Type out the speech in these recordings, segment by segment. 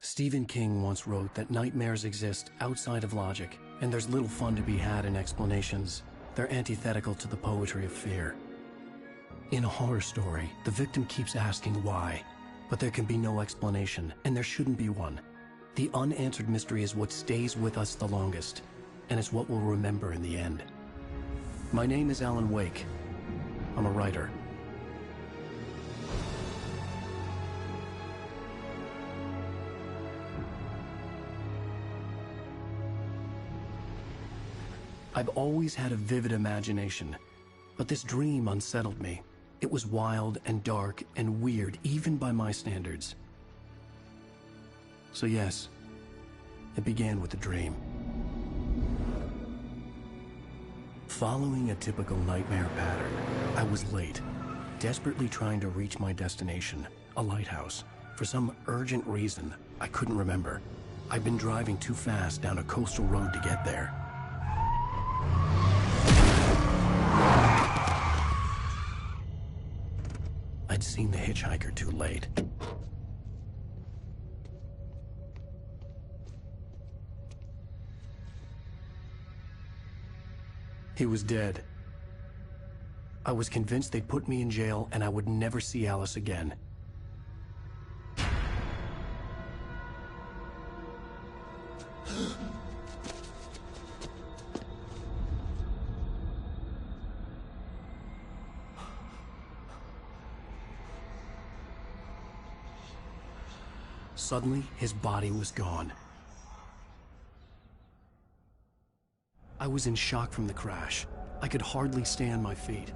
Stephen King once wrote that nightmares exist outside of logic, and there's little fun to be had in explanations. They're antithetical to the poetry of fear. In a horror story, the victim keeps asking why, but there can be no explanation, and there shouldn't be one. The unanswered mystery is what stays with us the longest, and it's what we'll remember in the end. My name is Alan Wake. I'm a writer. I've always had a vivid imagination, but this dream unsettled me. It was wild and dark and weird, even by my standards. So yes, it began with a dream. Following a typical nightmare pattern, I was late, desperately trying to reach my destination, a lighthouse. For some urgent reason, I couldn't remember. I'd been driving too fast down a coastal road to get there. I'd seen the hitchhiker too late. He was dead. I was convinced they'd put me in jail and I would never see Alice again. Suddenly, his body was gone. I was in shock from the crash. I could hardly stay on my feet.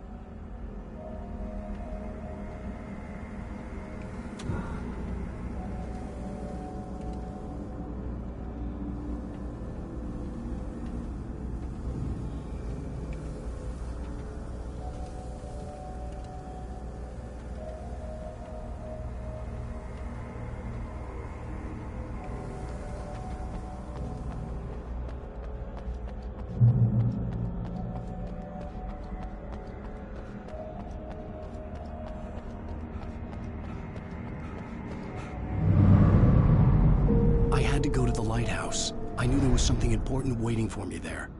To go to the lighthouse. I knew there was something important waiting for me there.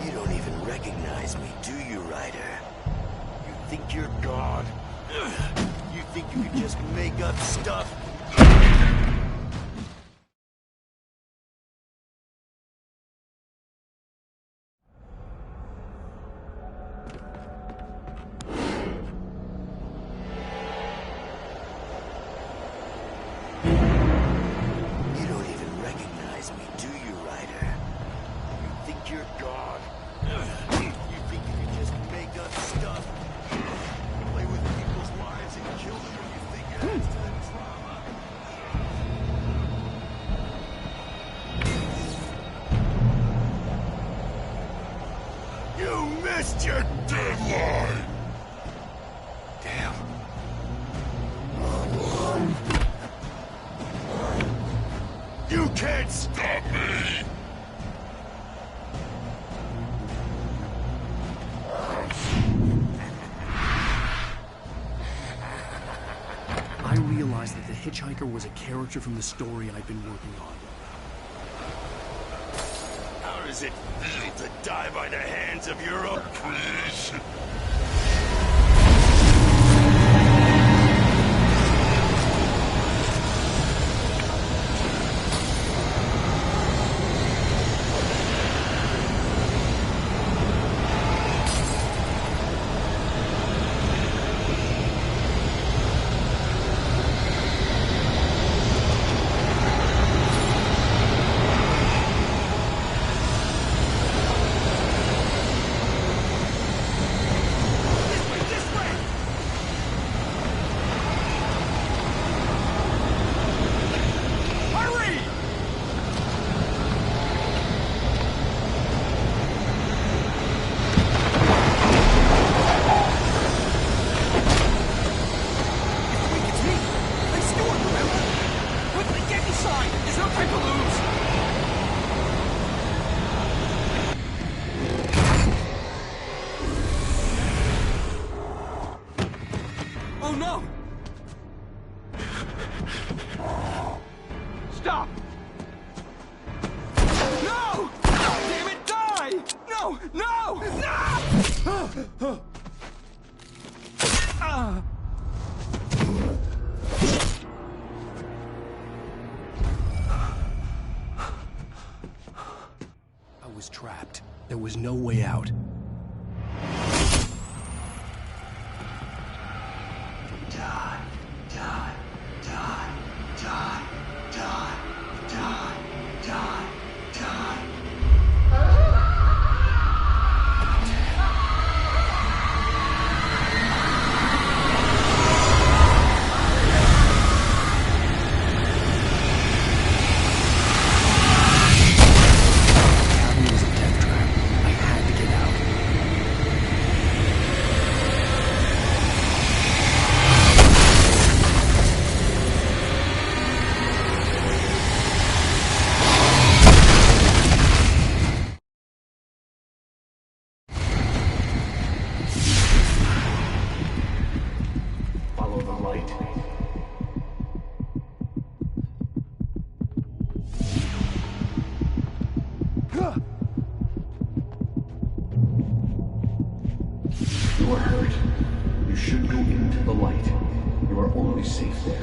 You don't even recognize me, do you, Ryder? You think you're God? You think you can just make up stuff? You're God. You think you can just make up stuff? Play with people's lives and kill them when you think it adds to the drama. You missed your deadline! Damn. You can't stop me! I realized that the hitchhiker was a character from the story I'd been working on. How does it feel to die by the hands of your own creation? There's no time to lose! no! Stop! No! Damn it, die! No! No! No! I was trapped. There was no way out. Die, die, die, die, die, die, die, die. The cabin was a death trap. I had to get out. Follow the light. You are hurt. You should go into the light. You are only safe there.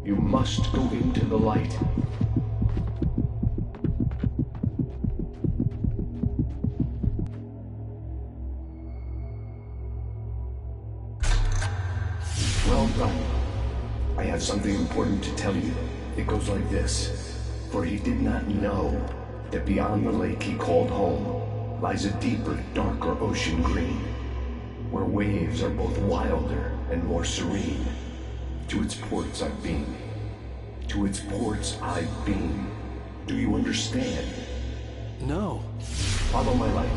You must go into the light. Well done. I have something important to tell you. It goes like this. For he did not know that beyond the lake he called home lies a deeper, darker ocean green, where waves are both wilder and more serene. To its ports I've been. To its ports I've been. Do you understand? No. Follow my light.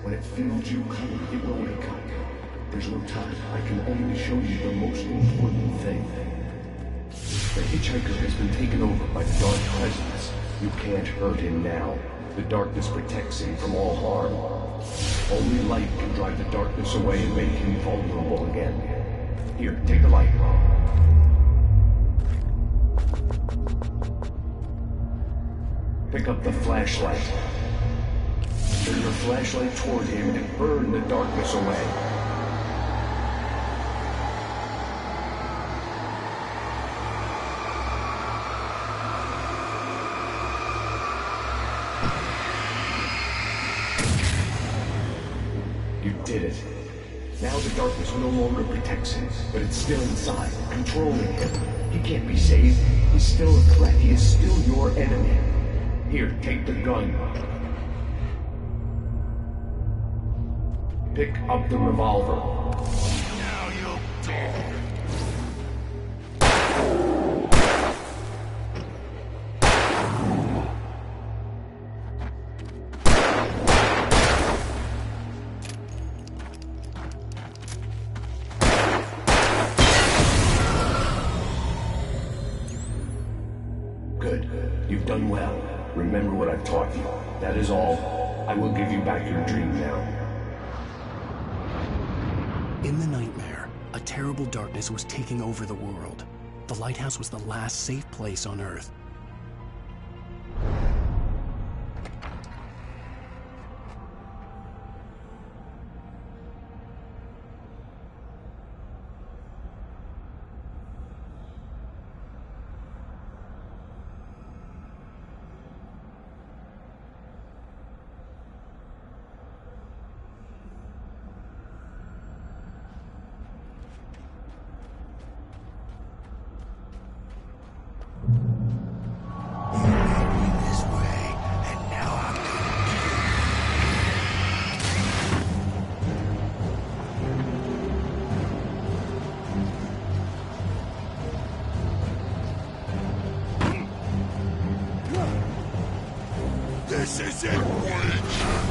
When it feels you coming, it will wake up. There's no time. I can only show you the most important thing. The hitchhiker has been taken over by the dark presence. You can't hurt him now. The darkness protects him from all harm. Only light can drive the darkness away and make him vulnerable again. Here, take the light. Pick up the flashlight. Turn your flashlight toward him and burn the darkness away. You did it. Now the darkness no longer protects him, but it's still inside, controlling him. He can't be saved. He's still a threat. He is still your enemy. Here, take the gun. Pick up the revolver. Now you'll die. Good. You've done well. Remember what I've taught you. That is all. I will give you back your dream now. In the nightmare, a terrible darkness was taking over the world. The lighthouse was the last safe place on Earth. This isn't weak!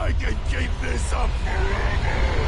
I can keep this up forever!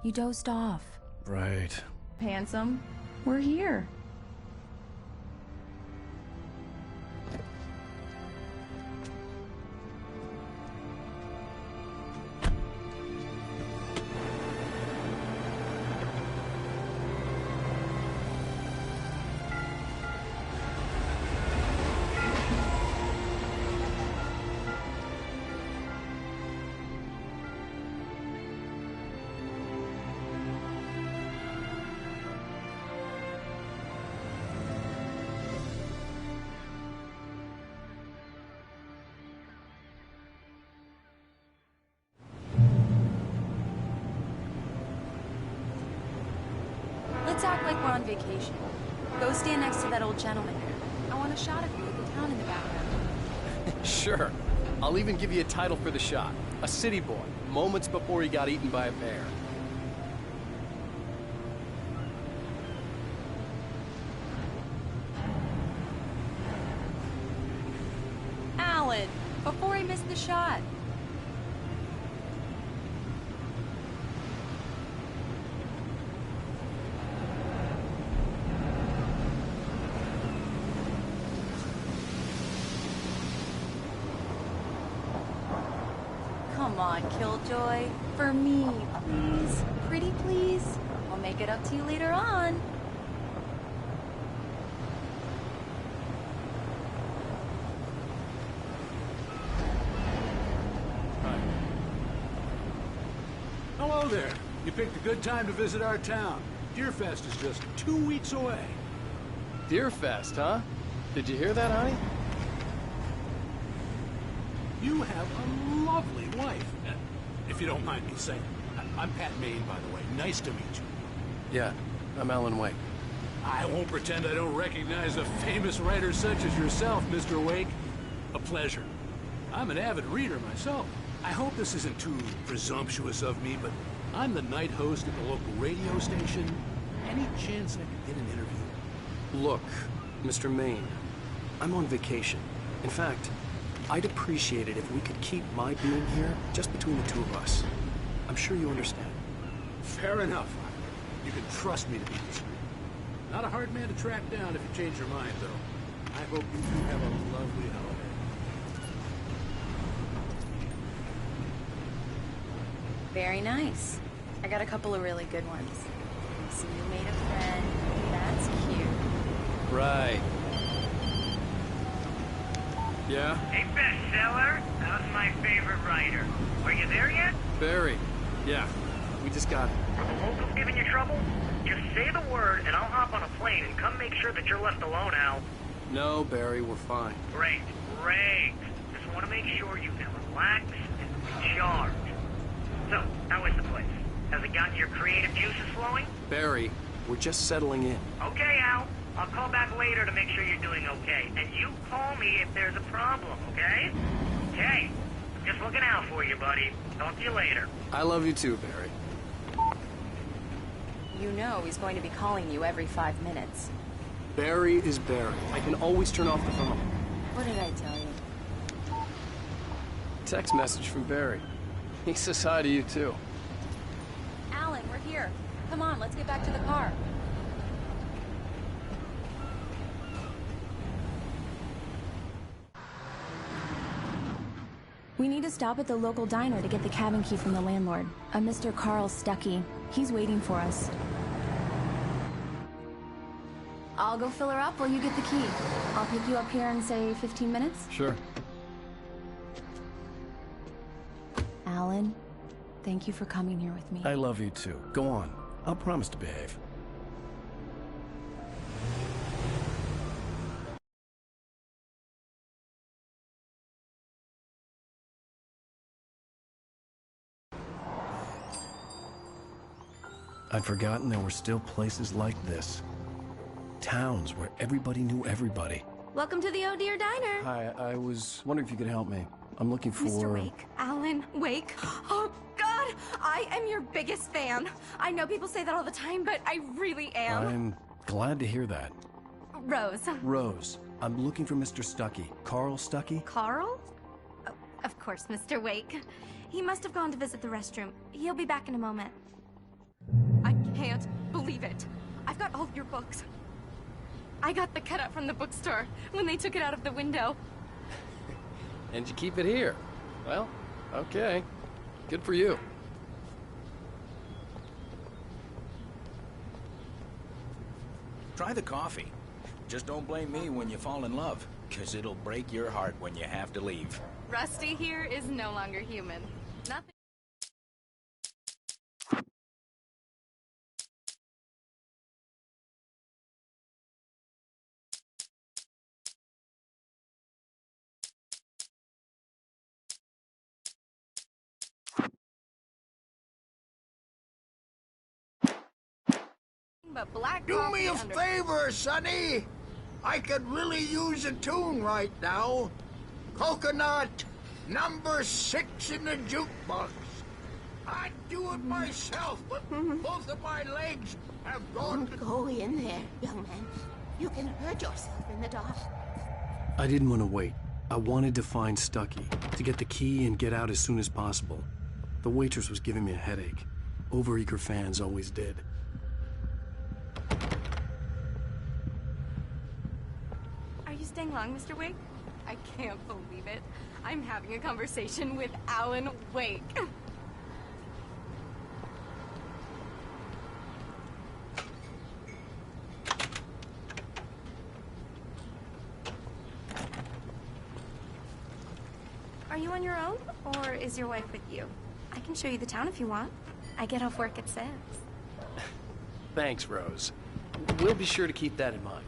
You dozed off. Right. Handsome, we're here. Let's act like we're on vacation. Go stand next to that old gentleman there. I want a shot of you with the town in the background. Sure. I'll even give you a title for the shot. A city boy, moments before he got eaten by a bear. Alan, before I miss the shot. Come on, Killjoy. For me, please. Pretty please. I'll make it up to you later on. Hello there. You picked a good time to visit our town. Deerfest is just 2 weeks away. Deerfest, huh? Did you hear that, honey? You have a lovely wife. If you don't mind me saying. I'm Pat Maine, by the way. Nice to meet you. Yeah, I'm Alan Wake. I won't pretend I don't recognize a famous writer such as yourself, Mr. Wake. A pleasure. I'm an avid reader myself. I hope this isn't too presumptuous of me, but I'm the night host at the local radio station. Any chance I could get an interview? Look, Mr. Maine, I'm on vacation. In fact, I'd appreciate it if we could keep my being here just between the two of us. I'm sure you understand. Fair enough. You can trust me to be discreet. Not a hard man to track down if you change your mind, though. I hope you two have a lovely holiday. Very nice. I got a couple of really good ones. So you made a friend. That's cute. Right. Yeah? Hey, bestseller, how's my favorite writer? Are you there yet? Barry. Yeah. We just got... Are the locals giving you trouble? Just say the word and I'll hop on a plane and come make sure that you're left alone, Al. No, Barry, we're fine. Great, great. Just want to make sure you can relax and recharge. So, how is the place? Has it gotten your creative juices flowing? Barry, we're just settling in. Okay, Al. I'll call back later to make sure you're doing okay. And you call me if there's a problem, okay? Okay. I'm just looking out for you, buddy. Talk to you later. I love you too, Barry. You know he's going to be calling you every 5 minutes. Barry is Barry. I can always turn off the phone. What did I tell you? Text message from Barry. He says hi to you too. Alan, we're here. Come on, let's get back to the car. We need to stop at the local diner to get the cabin key from the landlord, a Mr. Carl Stuckey. He's waiting for us. I'll go fill her up while you get the key. I'll pick you up here in, say, 15 minutes? Sure. Alan, thank you for coming here with me. I love you too. Go on. I'll promise to behave. I'd forgotten there were still places like this. Towns where everybody knew everybody. Welcome to the Oh Dear Diner. Hi, I was wondering if you could help me. I'm looking for... Mr. Wake. Alan Wake. Oh, God! I am your biggest fan. I know people say that all the time, but I really am. I'm glad to hear that. Rose. Rose, I'm looking for Mr. Stuckey. Carl Stuckey? Carl? Oh, of course, Mr. Wake. He must have gone to visit the restroom. He'll be back in a moment. can't believe it. I've got all of your books. I got the cutout from the bookstore when they took it out of the window. And you keep it here. Well, okay. Good for you. Try the coffee. Just don't blame me when you fall in love, 'cause it'll break your heart when you have to leave. Rusty here is no longer human. Nothing. But black Do me a coffee under- favor, Sonny. I could really use a tune right now. Coconut, number 6 in the jukebox. I'd do it myself, but both of my legs have gone to... Don't go in there, young man. You can hurt yourself in the dark. I didn't want to wait. I wanted to find Stucky, to get the key and get out as soon as possible. The waitress was giving me a headache. Overeager fans always did. Are you staying long, Mr. Wake? I can't believe it. I'm having a conversation with Alan Wake. Are you on your own, or is your wife with you? I can show you the town if you want. I get off work at 6. Thanks, Rose. We'll be sure to keep that in mind.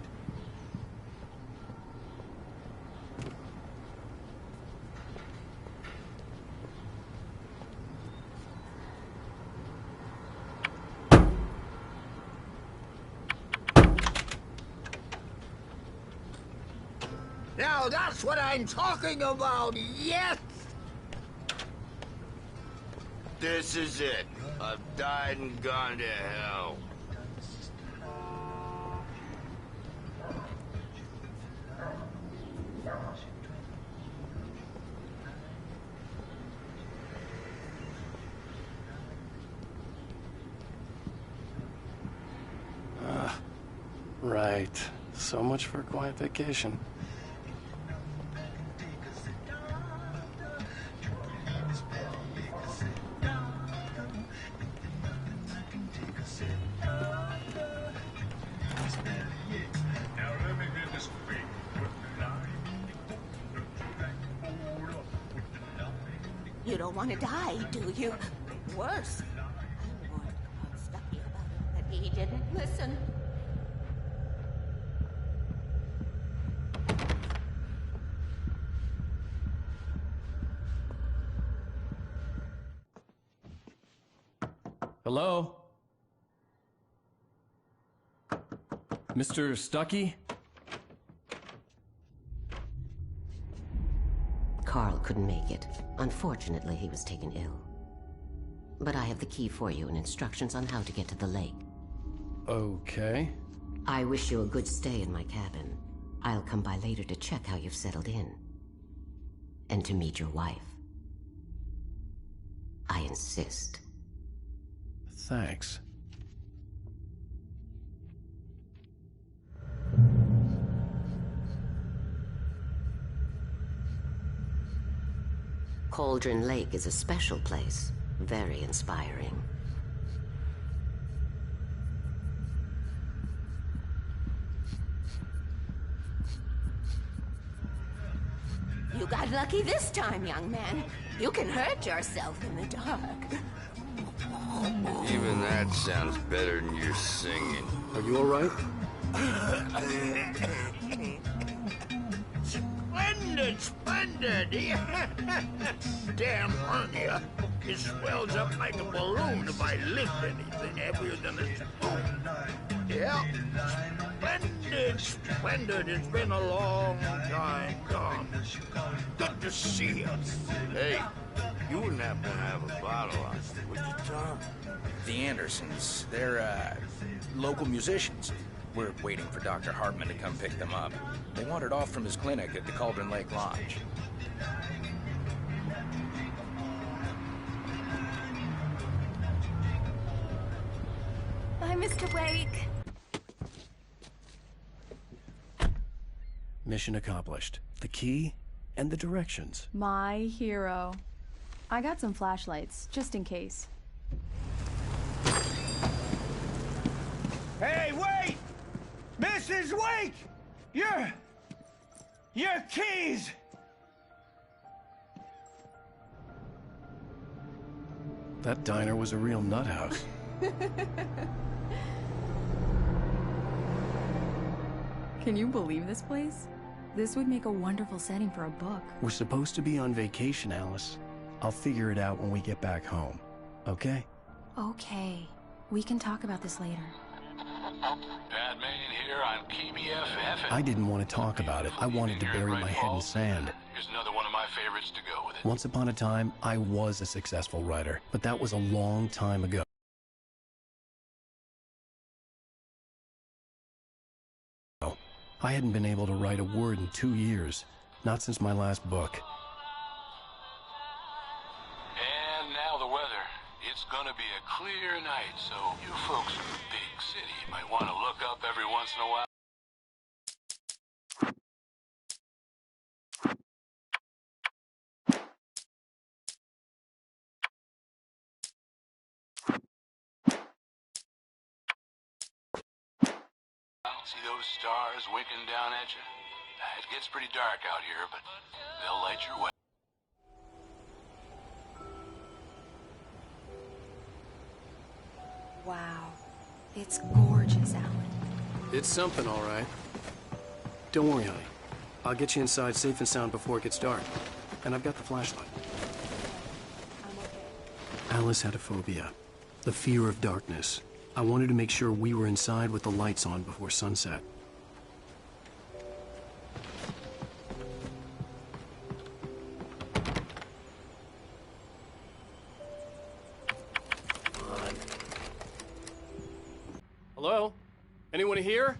Now that's what I'm talking about, yes! This is it. I've died and gone to hell. Right. So much for a quiet vacation. You don't want to die, do you? Worse. I warned Carl Stucky about it, but he didn't listen. Hello? Mr. Stucky? Carl couldn't make it. Unfortunately, he was taken ill. But I have the key for you and instructions on how to get to the lake. Okay. I wish you a good stay in my cabin. I'll come by later to check how you've settled in. And to meet your wife. I insist. Thanks. Cauldron Lake is a special place. Very inspiring. You got lucky this time, young man. You can hurt yourself in the dark. Even that sounds better than your singing. Are you all right? Splendid, splendid! Damn hernia. It swells up like a balloon if I lift anything heavier than a spoon. Yeah, splendid, splendid. It's been a long time gone. Good to see you. Hey, you wouldn't happen to have a bottle on you, would you, Tom? The Andersons, they're, local musicians. We're waiting for Dr. Hartman to come pick them up. They wandered off from his clinic at the Cauldron Lake Lodge. I'm Mr. Wake. Mission accomplished. The key and the directions. My hero. I got some flashlights, just in case. Hey, wait! Mrs. Wake! Your keys! That diner was a real nut house. Can you believe this place? This would make a wonderful setting for a book. We're supposed to be on vacation, Alice. I'll figure it out when we get back home. Okay? Okay. We can talk about this later. Pat Main here on KBFF. I didn't want to talk about it. I wanted to bury my head in sand. Here's another one of my favorites to go with it. Once upon a time, I was a successful writer, but that was a long time ago. I hadn't been able to write a word in 2 years, not since my last book. And now the weather. It's gonna be a clear night, so you folks in the big city might want to look up every once in a while. See those stars winking down at you? It gets pretty dark out here, but they'll light your way. Wow. It's gorgeous, Alan. It's something, all right. Don't worry, honey. I'll get you inside safe and sound before it gets dark. And I've got the flashlight. I'm okay. Alice had a phobia. The fear of darkness. I wanted to make sure we were inside with the lights on before sunset. Hello? Anyone here?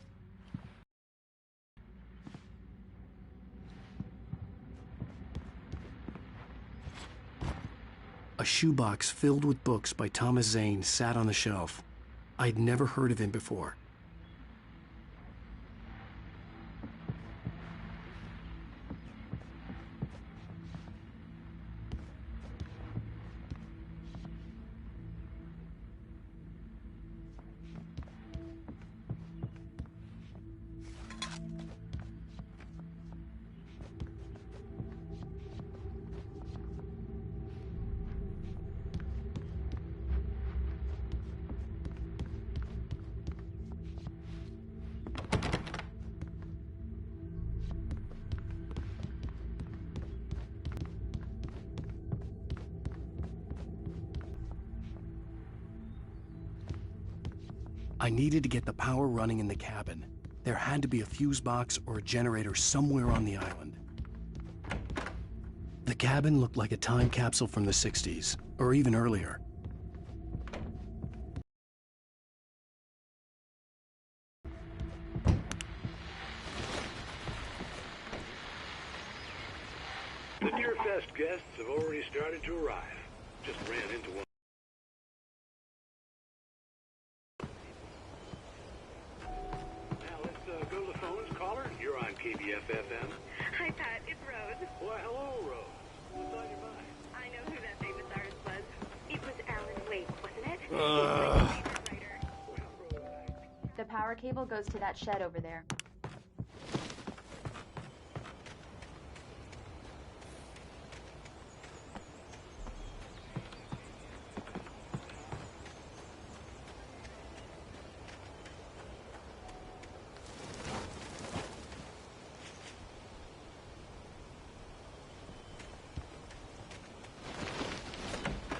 A shoebox filled with books by Thomas Zane sat on the shelf. I'd never heard of him before. I needed to get the power running in the cabin. There had to be a fuse box or a generator somewhere on the island. The cabin looked like a time capsule from the 60s, or even earlier. The Deerfest guests have already started to arrive. Just ran into one. Go to the phones. Caller, you're on KBFFM. Hi, Pat. It's Rose. Why, hello, Rose. What's on your mind? I know who that famous artist was. It was Alan Wake, wasn't it? The power cable goes to that shed over there.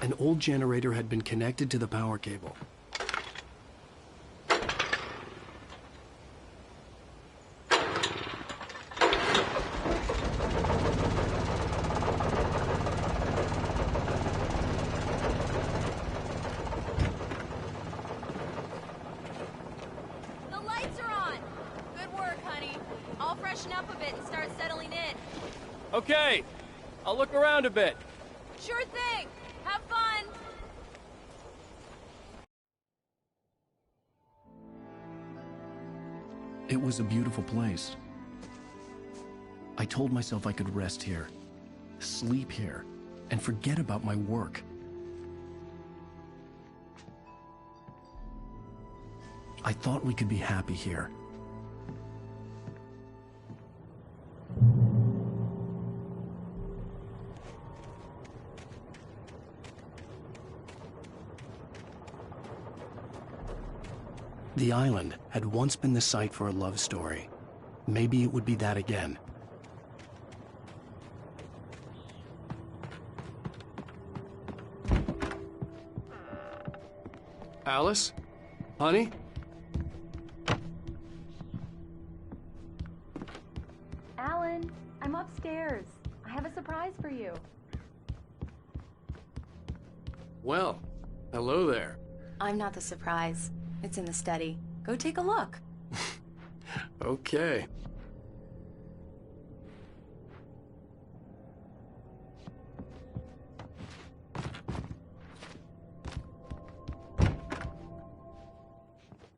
An old generator had been connected to the power cable. The lights are on! Good work, honey. I'll freshen up a bit and start settling in. Okay, I'll look around a bit. Sure thing! Have fun! It was a beautiful place. I told myself I could rest here, sleep here, and forget about my work. I thought we could be happy here. The island had once been the site for a love story. Maybe it would be that again. Alice? Honey? Alan, I'm upstairs. I have a surprise for you. Well, hello there. I'm not the surprise. It's in the study. Go take a look. Okay.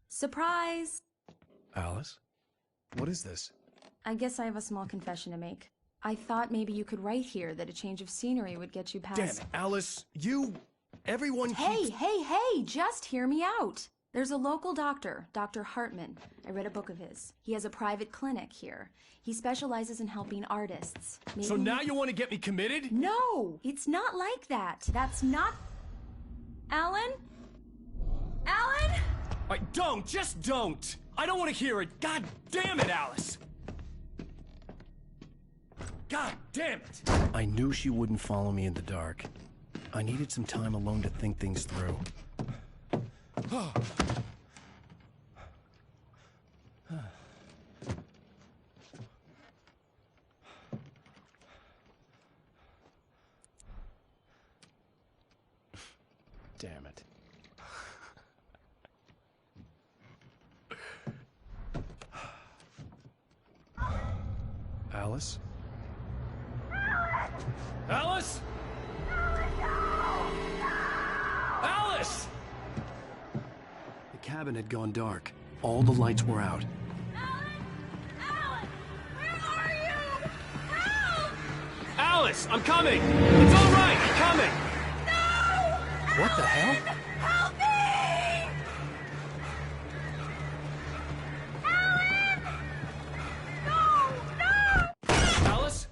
Surprise! Alice? What is this? I guess I have a small confession to make. I thought maybe you could write here that a change of scenery would get you past... Damn it, Alice, everyone Hey, just hear me out. There's a local doctor, Dr. Hartman. I read a book of his. He has a private clinic here. He specializes in helping artists. Maybe... So now you want to get me committed? No, it's not like that. That's not... Alan? Alan? Just don't! I don't want to hear it! God damn it, Alice! God damn it! I knew she wouldn't follow me in the dark. I needed some time alone to think things through. Damn it. Alice? Alice? Alice! The cabin had gone dark. All the lights were out. Alan! Where are you? Help! Alice, I'm coming! It's all right, I'm coming! No! What the hell? Help me! Alan! No! Alice?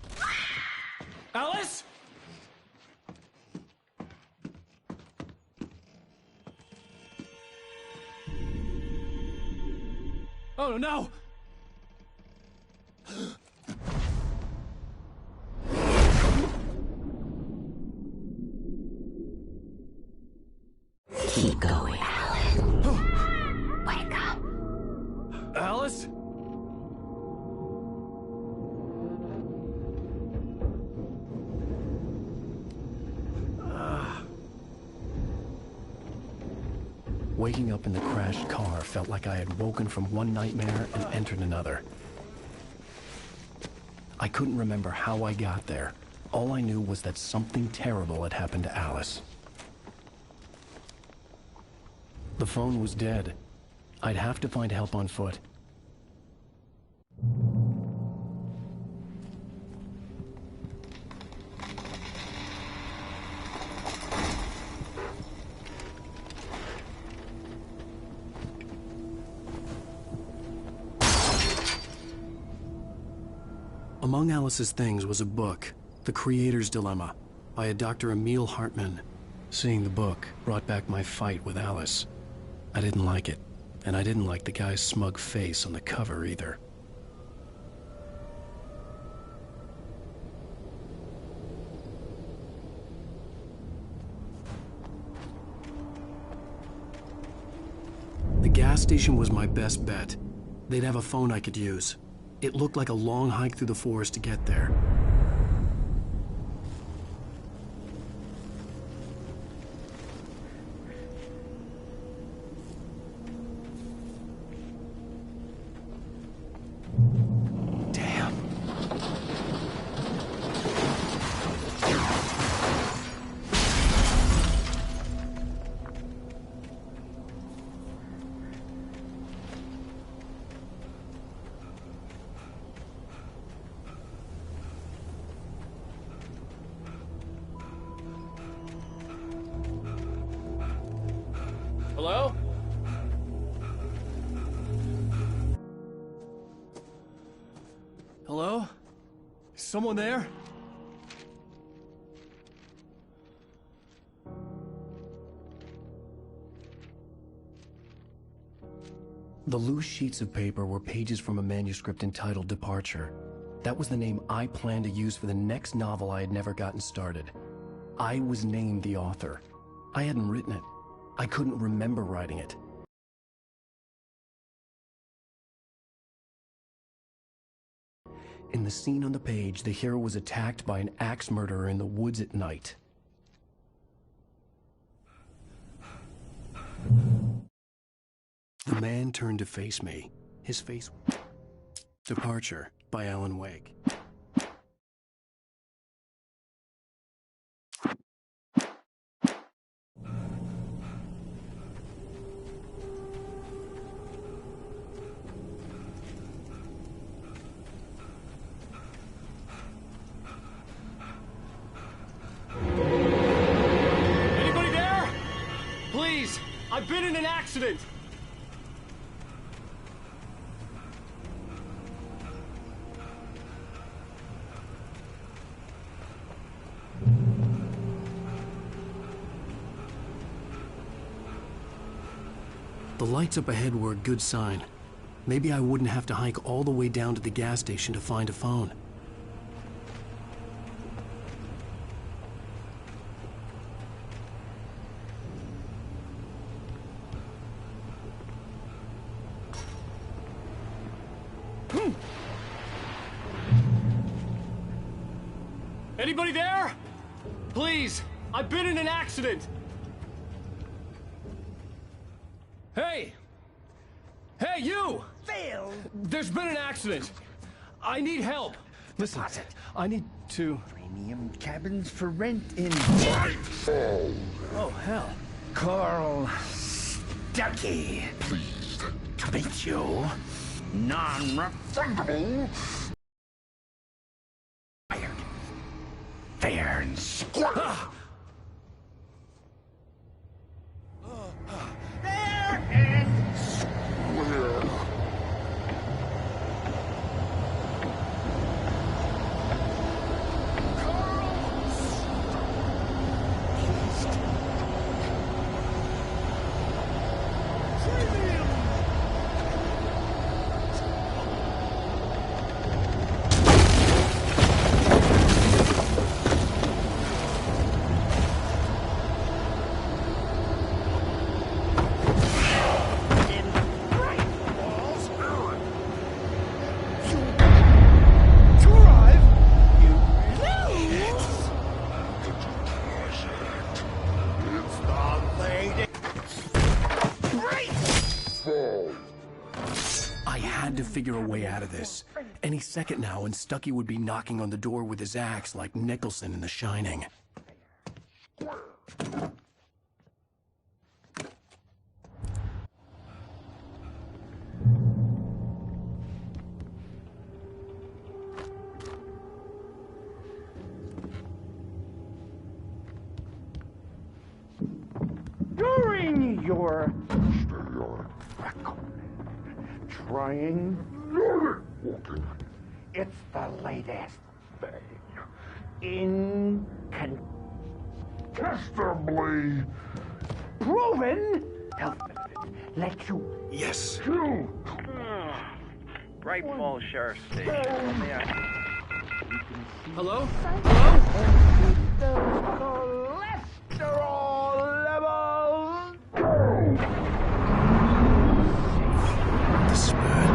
Alice? Oh no! Keep going, Alan. Wake up. Alice? Waking up in the crashed car felt like I had woken from one nightmare and entered another. I couldn't remember how I got there. All I knew was that something terrible had happened to Alice. The phone was dead. I'd have to find help on foot. Among Alice's things was a book, The Creator's Dilemma, by a Dr. Emil Hartman. Seeing the book brought back my fight with Alice. I didn't like it, and I didn't like the guy's smug face on the cover either. The gas station was my best bet. They'd have a phone I could use. It looked like a long hike through the forest to get there. Damn. Hello? Is someone there? The loose sheets of paper were pages from a manuscript entitled Departure. That was the name I planned to use for the next novel I had never gotten started. I was named the author. I hadn't written it. I couldn't remember writing it. In the scene on the page, the hero was attacked by an axe murderer in the woods at night. The man turned to face me. His face... Departure by Alan Wake. Anybody there? Please, I've been in an accident. The lights up ahead were a good sign. Maybe I wouldn't have to hike all the way down to the gas station to find a phone. Anybody there? Please, I've been in an accident. Hey! Hey, you! Phil! There's been an accident. I need help. Listen, I need to... Premium cabins for rent in... Oh, hell. Carl Stuckey. Pleased to meet you. Non-refundable. Fired. Fair and square. Fair and square. I had to figure a way out of this. Any second now, and Stuckey would be knocking on the door with his axe like Nicholson in The Shining. During your trying, it's the latest thing. Incontestably proven health benefits let you... Yes. Bright Falls Sheriff Station. Hello? Cholesterol levels. The spread.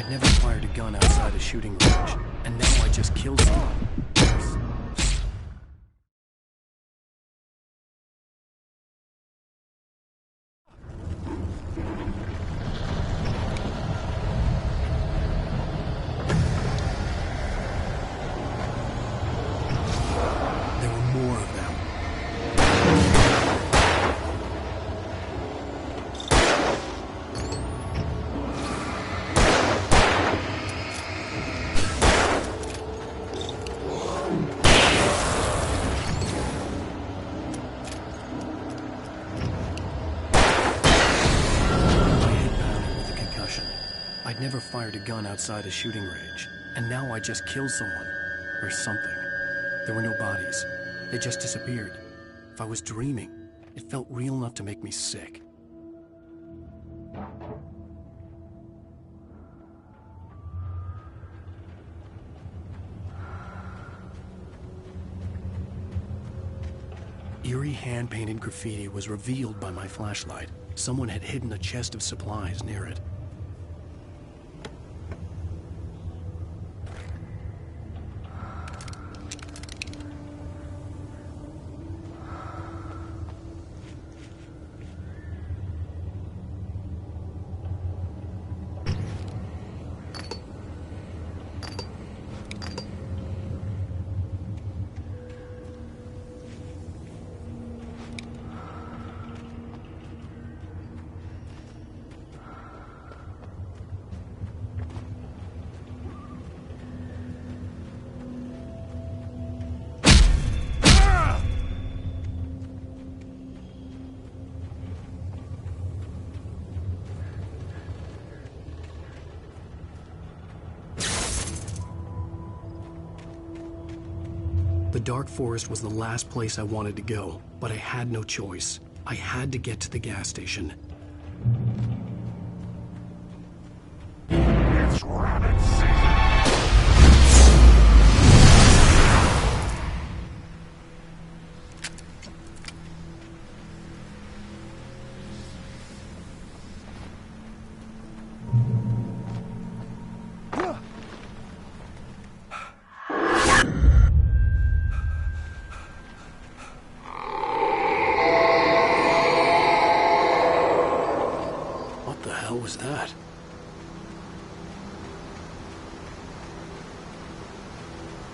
I'd never fired a gun outside a shooting range, and now I just killed someone. There were more of them. I'd never fired a gun outside a shooting range, and now I just killed someone. Or something. There were no bodies. They just disappeared. If I was dreaming, it felt real enough to make me sick. Eerie hand-painted graffiti was revealed by my flashlight. Someone had hidden a chest of supplies near it. The dark forest was the last place I wanted to go, but I had no choice. I had to get to the gas station. It's rabbit season! What the hell was that?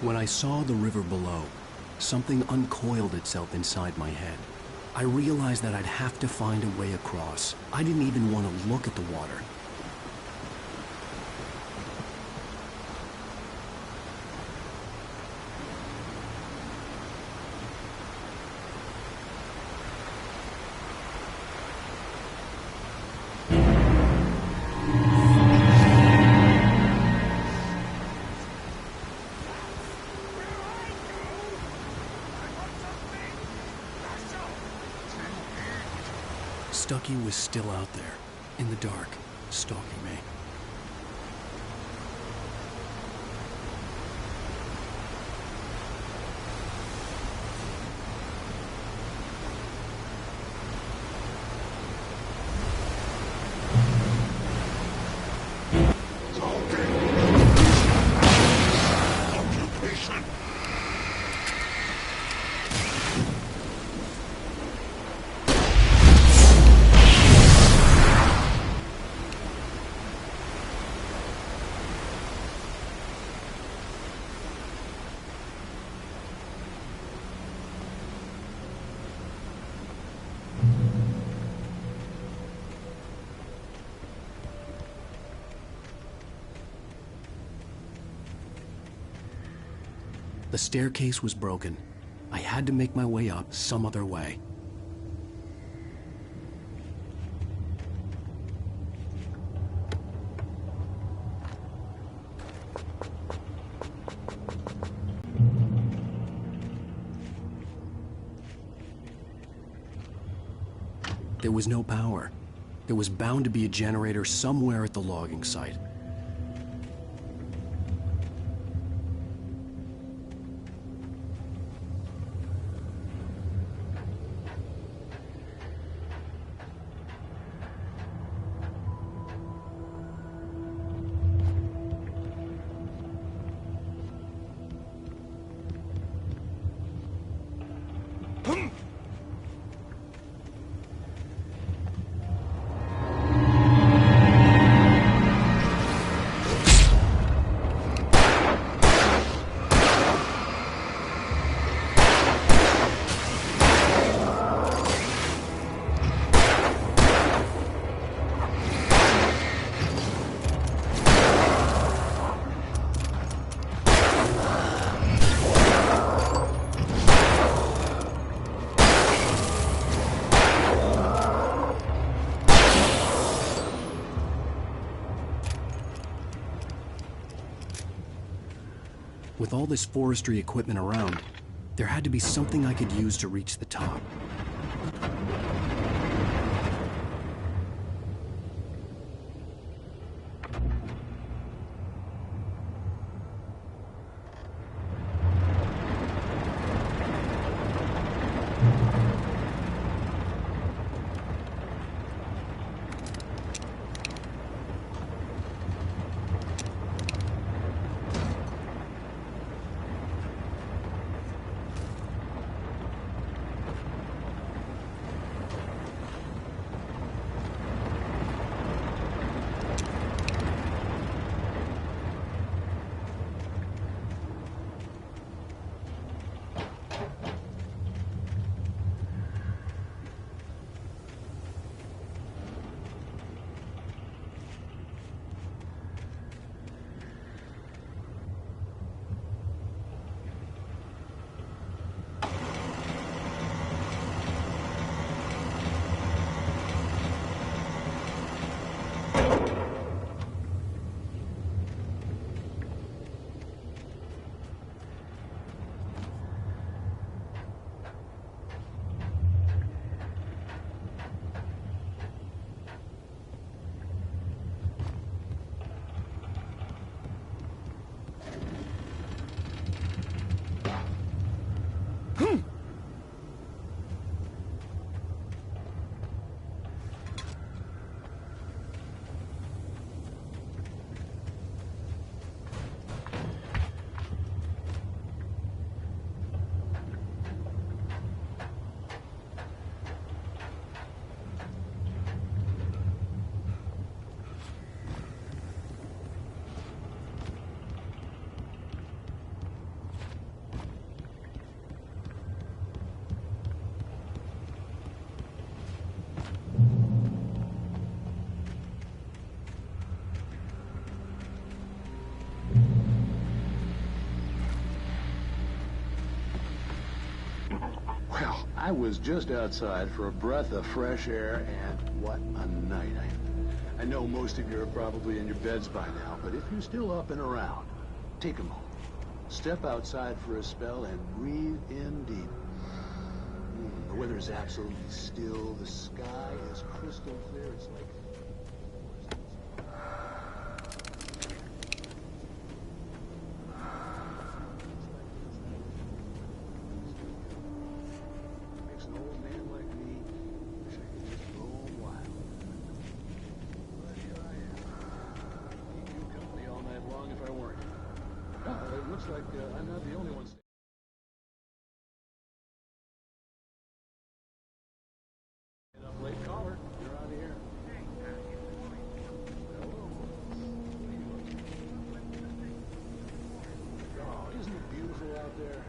When I saw the river below, something uncoiled itself inside my head. I realized that I'd have to find a way across. I didn't even want to look at the water. Stucky was still out there, in the dark, stalking me. The staircase was broken. I had to make my way up some other way. There was no power. There was bound to be a generator somewhere at the logging site. With all this forestry equipment around, there had to be something I could use to reach the top. Well, I was just outside for a breath of fresh air, and what a night. I know most of you are probably in your beds by now, but if you're still up and around, take a moment. Step outside for a spell and breathe in deep. The weather is absolutely still. The sky is crystal clear. It's like... makes an old man like me wish I could just roam wild. But here I am. Keep you company all night long if I weren't. It looks like I'm not the only one. Late caller, you're out of here. Hello. Oh, isn't it beautiful out there?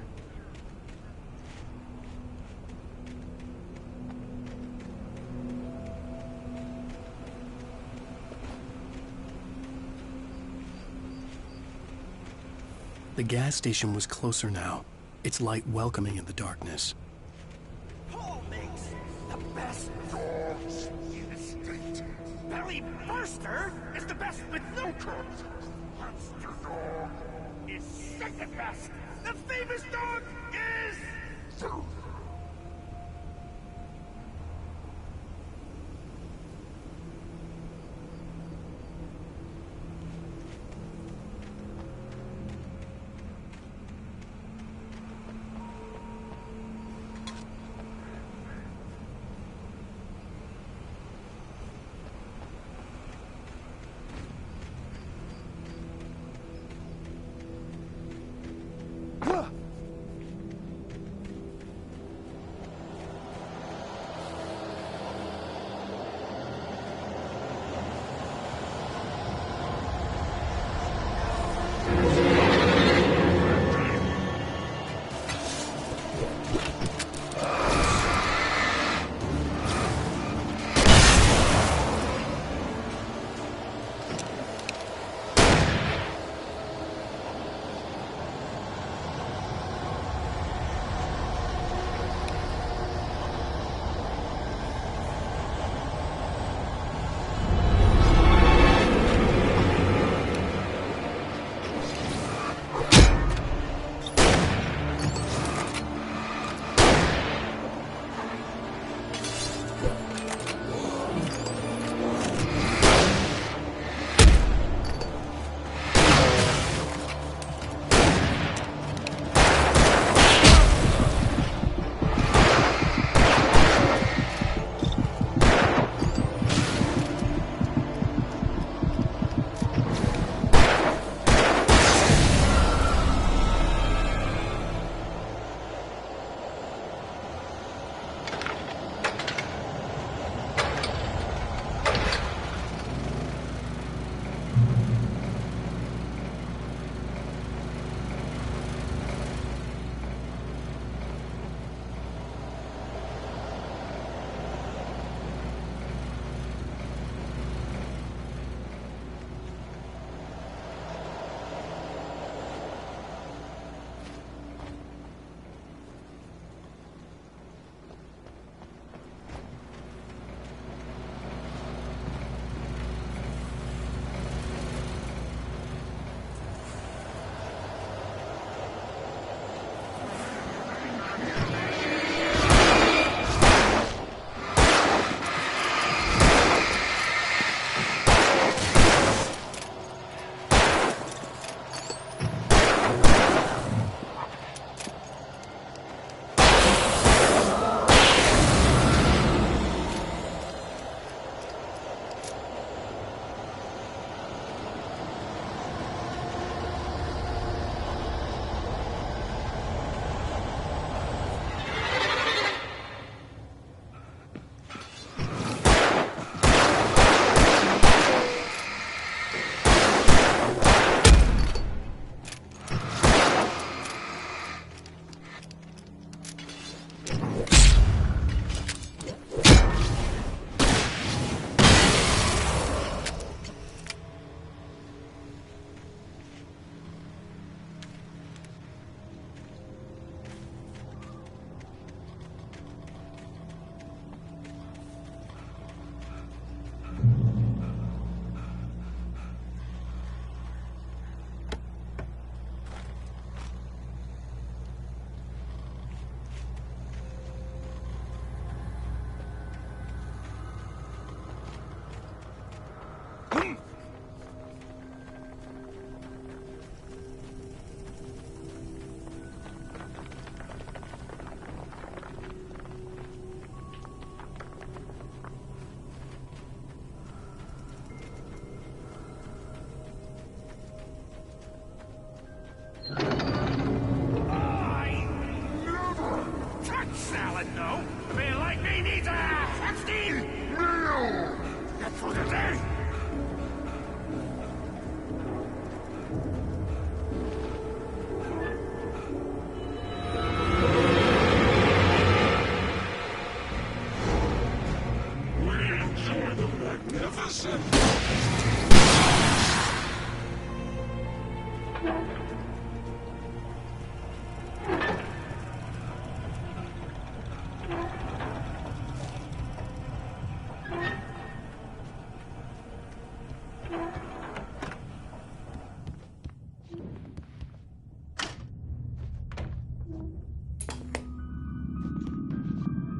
The gas station was closer now, its light welcoming in the darkness. Paul makes the best dogs in the street. Belly Burster is the best with no curves. Monster Dog is second best. The famous dog is...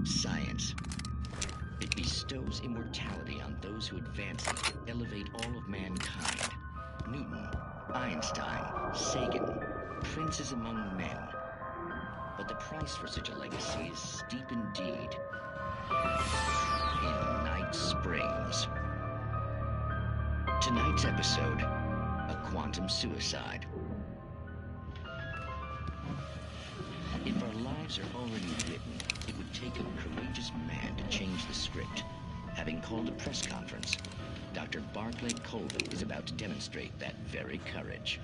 Science. It bestows immortality on those who advance it, elevate all of mankind. Newton, Einstein, Sagan, princes among men. But the price for such a legacy is steep indeed. In Night Springs. Tonight's episode, a quantum suicide. If our lives are already written, it would take a courageous man to change the script. Having called a press conference, Dr. Barclay Colvin is about to demonstrate that very courage.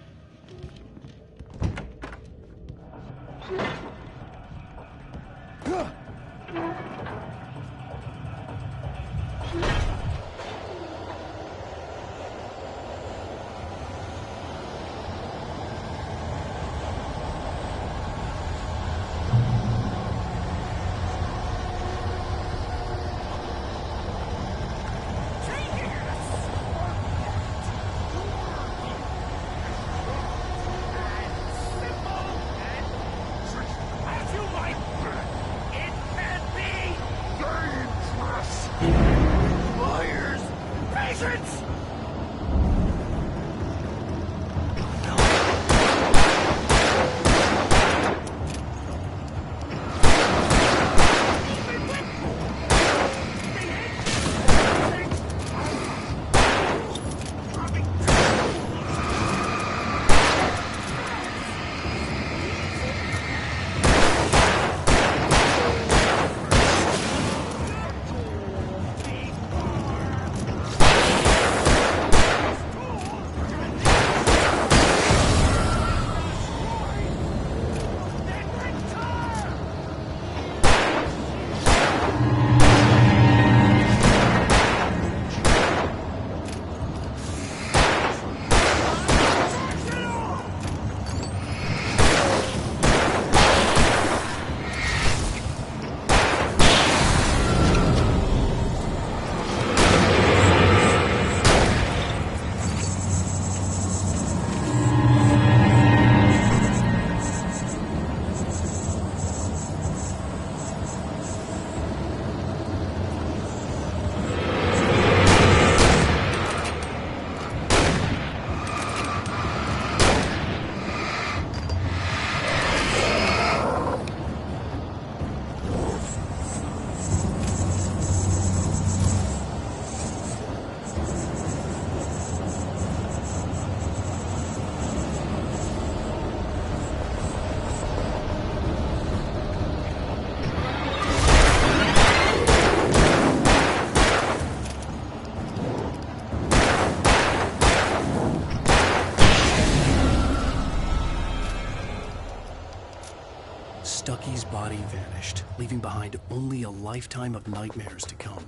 Stucky's body vanished, leaving behind only a lifetime of nightmares to come,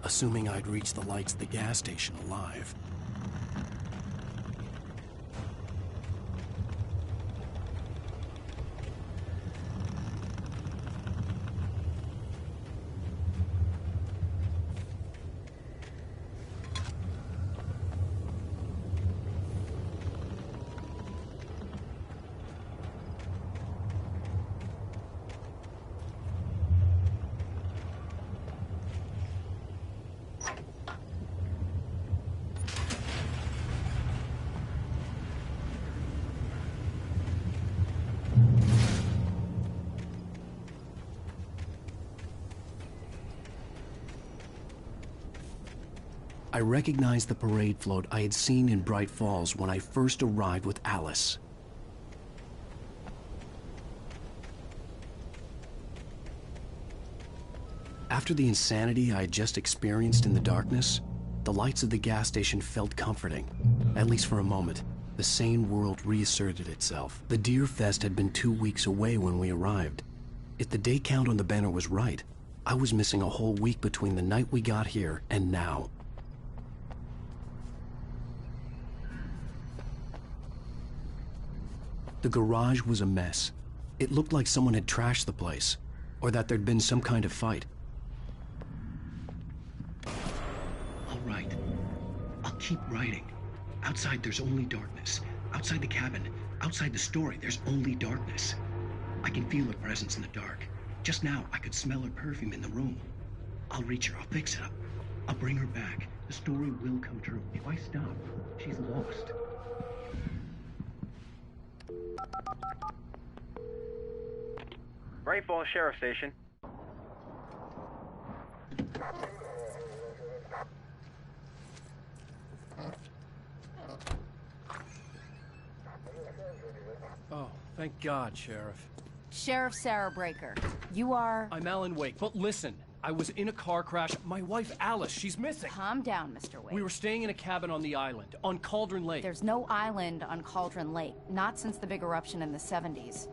assuming I'd reached the lights of the gas station alive. I recognized the parade float I had seen in Bright Falls when I first arrived with Alice. After the insanity I had just experienced in the darkness, the lights of the gas station felt comforting, at least for a moment. The sane world reasserted itself. The Deer Fest had been 2 weeks away when we arrived. If the day count on the banner was right, I was missing a whole week between the night we got here and now. The garage was a mess. It looked like someone had trashed the place, or that there'd been some kind of fight. All right. I'll keep writing. Outside, there's only darkness. Outside the cabin, outside the story, there's only darkness. I can feel her presence in the dark. Just now, I could smell her perfume in the room. I'll reach her. I'll fix it up. I'll bring her back. The story will come true. If I stop, she's lost. Bright Falls Sheriff Station. Oh, thank God, Sheriff. Sheriff Sarah Breaker. You are... I'm Alan Wake, but listen. I was in a car crash. My wife, Alice, she's missing. Calm down, Mr. Wake. We were staying in a cabin on the island, on Cauldron Lake. There's no island on Cauldron Lake. Not since the big eruption in the 70s.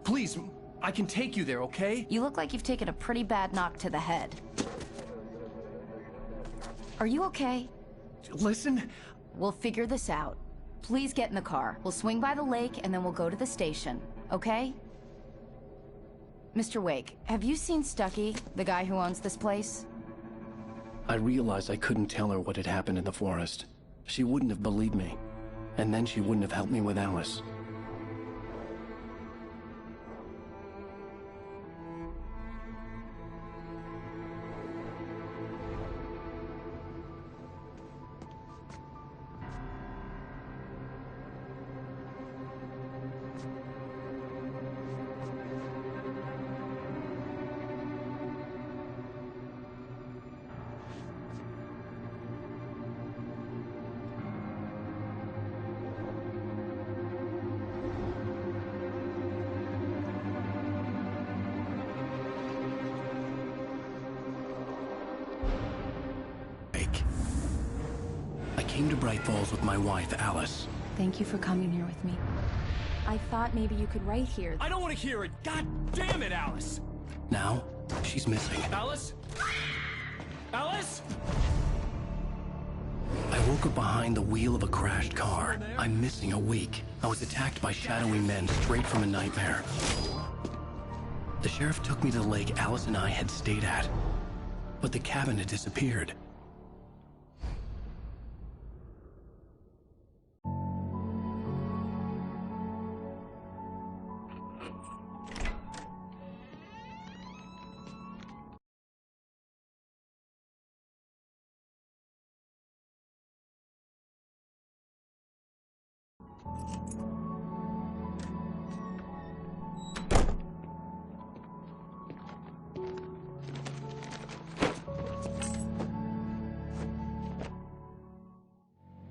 Please, I can take you there, okay? You look like you've taken a pretty bad knock to the head. Are you okay? Listen. We'll figure this out. Please get in the car. We'll swing by the lake and then we'll go to the station, okay? Mr. Wake, have you seen Stucky, the guy who owns this place? I realized I couldn't tell her what had happened in the forest. She wouldn't have believed me. And then she wouldn't have helped me with Alice. I came to Bright Falls with my wife, Alice. Thank you for coming here with me. I thought maybe you could write here. I don't want to hear it! God damn it, Alice! Now, she's missing. Alice? Alice? I woke up behind the wheel of a crashed car. I'm missing a week. I was attacked by shadowy men straight from a nightmare. The sheriff took me to the lake Alice and I had stayed at. But the cabin had disappeared.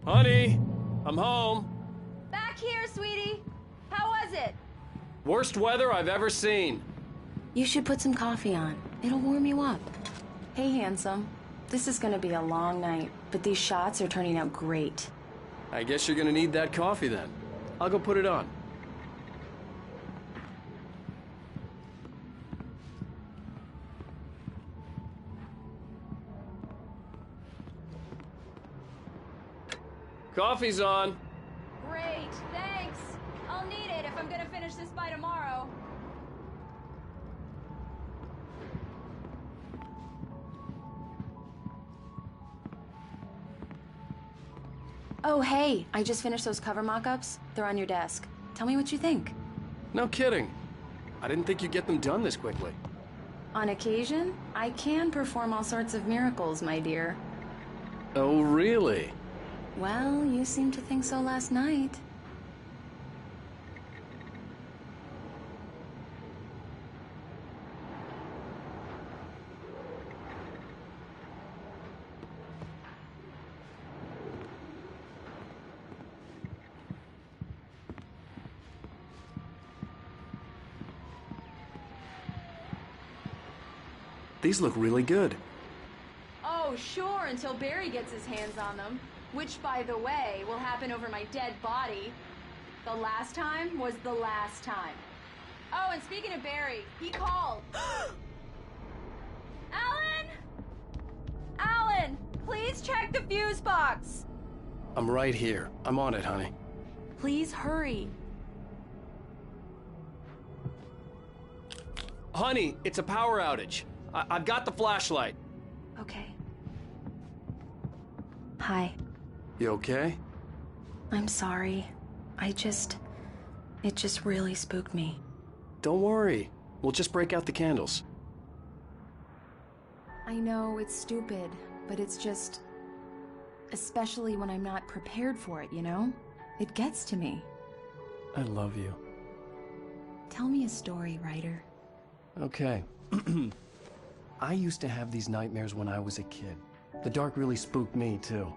Honey, I'm home. Back here, sweetie. How was it? Worst weather I've ever seen. You should put some coffee on. It'll warm you up. Hey, handsome. This is gonna be a long night, but these shots are turning out great. I guess you're gonna need that coffee then. I'll go put it on. Coffee's on. Great, thanks. I'll need it if I'm gonna finish this by tomorrow. Oh, hey, I just finished those cover mock-ups. They're on your desk. Tell me what you think. No kidding. I didn't think you'd get them done this quickly. On occasion, I can perform all sorts of miracles, my dear. Oh, really? Well, you seemed to think so last night. These look really good. Oh, sure, until Barry gets his hands on them. Which, by the way, will happen over my dead body. The last time was the last time. Oh, and speaking of Barry, he called. Alan! Alan! Please check the fuse box! I'm right here. I'm on it, honey. Please hurry. Honey, it's a power outage. I've got the flashlight. Okay. Hi. You okay? I'm sorry. It just really spooked me. Don't worry. We'll just break out the candles. I know it's stupid, but it's just... Especially when I'm not prepared for it, you know? It gets to me. I love you. Tell me a story, writer. Okay. I used to have these nightmares when I was a kid. The dark really spooked me, too.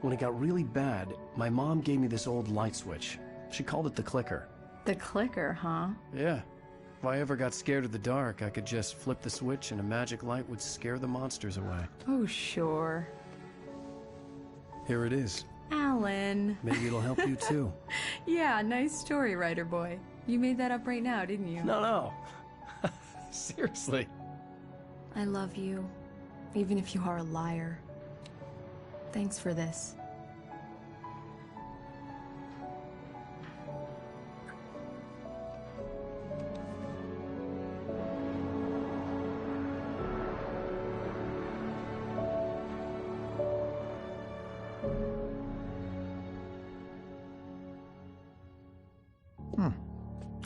When it got really bad, my mom gave me this old light switch. She called it the clicker. The clicker, huh? Yeah. If I ever got scared of the dark, I could just flip the switch and a magic light would scare the monsters away. Oh, sure. Here it is. Alan. Maybe it'll help you, too. Yeah, nice story, writer boy. You made that up right now, didn't you? No. Seriously. I love you, even if you are a liar. Thanks for this.